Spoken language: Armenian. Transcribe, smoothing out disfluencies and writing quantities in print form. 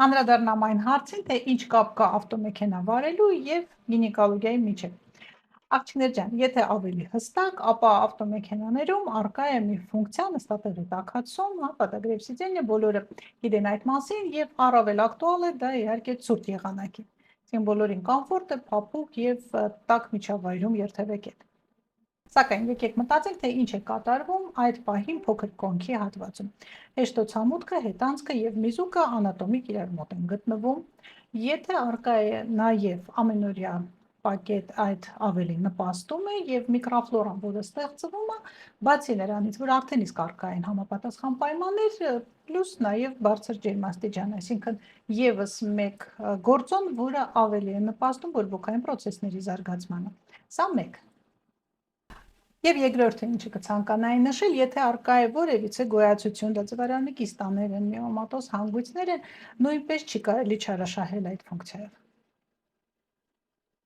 Անդրադառնամ այն հարցին, թե ինչ կապ կա ավտոմեքենա վարելու եւ գինեկոլոգիայի միջեւ։ Աղջիկներ ջան, եթե ավելի հստակ, ապա ավտոմեքենաներում առկա է մի ֆունկցիա նստատեղի տաքացում, հա, պատագրեւ սիդենյը, բոլորը գիտեն այդ մասին եւ առավել ակտուալ է դա իհարկե ցուրտ եղանակին։ Այսինքն բոլորին կոմֆորտ է, փափուկ եւ տաք միջավայրում երթևեկել։ Սակայն եկեք մտածենք, թե ինչ է կատարվում այդ պահին փոքր կոնքի հատվածում։ Հեշտոցամուտքը, հետանցքը եւ միզուկը անատոմիկ իրար մոտ են գտնվում։ Եթե առկա է նաեւ ամենօրյա պակետ, այդ ավելի նպաստում է եւ միկրոֆլորան, որը ստեղծվում է, բացի նրանից, որ արդեն իսկ առկա են համապատասխան պայմաններ, պլյուս նաեւ բարձր ջերմաստիճան, այսինքն եւս մեկ գործոն, որը ավելի է նպաստում բորբոքային պրոցեսների զարգացմանը։ Սա մեկ։ Եվ երկրորդը ինչը կցանկանայի նշել, եթե առկա է որևիցե գոյացություն, դա ձվարանի կիստաներ են, միոմատոզ հանգույցներ են, նույնպես չի կարելի չարաշահել այդ ֆունկցիայով։